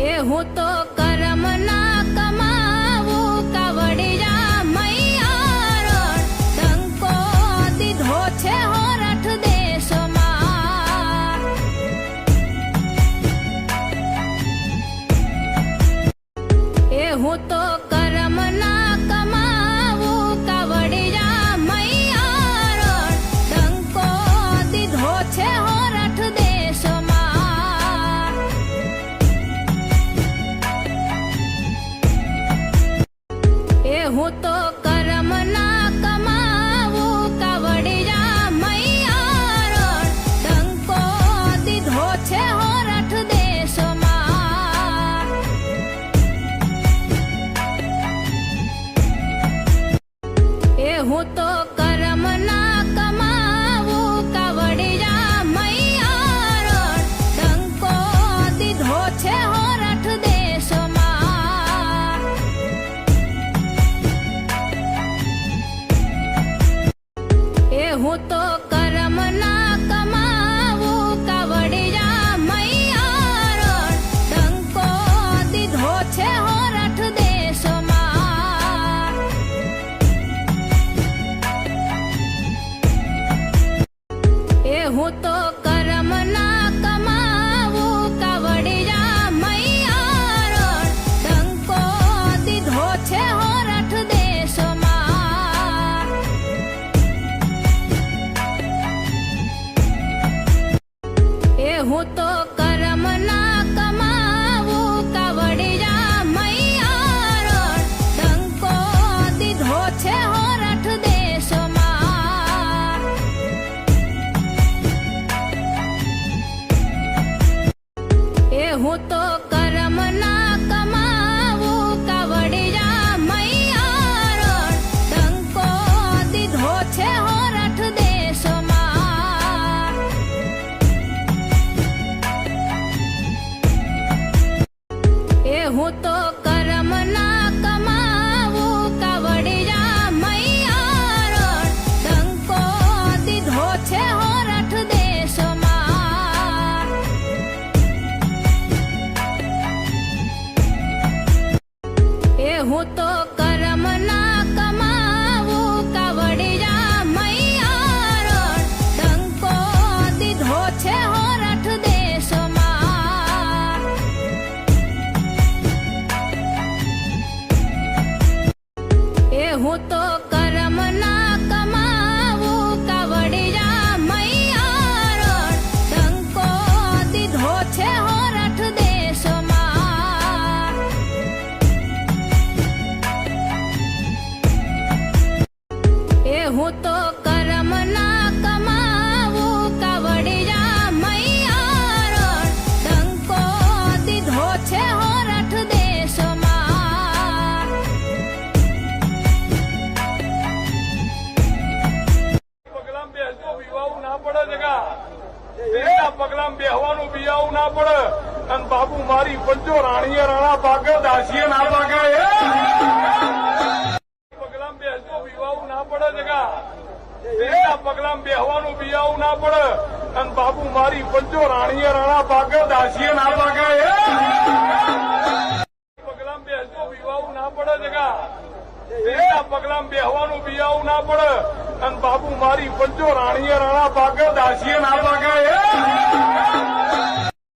એ હું તો કર્મ ના કમાવું કાવડિયા મૈયારો ડંકો દીધો છે હોરઠ દેશમાં એ હું તો કર્મ ના કમાવું કાવડિયા મૈયારો ડંકો દીધો છે હોરઠ દેશમાં એ હું તો કર્મ ના કમાવું કાવડિયા મૈયારો ડંકો દીધો છે હોરઠ દેશમાં એ હું તો કર્મ ના કમાવું કાવડિયા મૈયારો ડંકો દીધો છે હોરઠ દેશમાં એ હું તો કર્મ ના કમાવું કાવડિયા મૈયારો ડંકો દીધો છે હોરઠ દેશમાં એ હું તો કર્મ ના કમાવું કાવડિયા મૈયારો ડંકો દીધો છે હોરઠ દેશમાં એ હું તો કર્મ ના કમાવું કાવડિયા મૈયારો ડંકો દીધો છે હોરઠ દેશમાં એ હું તો કર્મ ના કમાવું કાવડિયા મૈયારો ડંકો દીધો છે હોરઠ દેશમાં એ હું તો કર્મ ના કમાવું કાવડિયા મૈયારો ડંકો દીધો છે હોરઠ દેશમાં એ હું તો કર્મ ના કમાવું કાવડિયા મૈયારો ડંકો દીધો છે હોરઠ દેશમાં એ હું તો કર્મ ના કમાવું કાવડિયા મૈયારો ડંકો દીધો છે હોરઠ દેશમાં એ હું તો કર્મ ના કમાવું કાવડિયા મૈયારો ડંકો દીધો છે હોરઠ દેશમાં પગલાં બેસજો વિવાહ ના પડે જગા એના પગલાં બેહવાનું બિયાવું ના પડે અને બાબુ મારી પંચો રાણીએ રાણા પાકે દાસીએ ના પાકે પગલાં બેસજો વિવાહ ના પડે જગા એના પગલાં બેહવાનું બિયાવું ના પડે અને બાબુ મારી પંચો રાણીએ રાણા પાકે દાસીએ ના પાકે પગલાં બેસજો વિવાહ ના પડે જગા એના પગલાં બેહવાનું બિયાવું ના પડે અને બાબુ મારી પંચો રાણીએ રાણા પાકે દાસીએ ના પાકે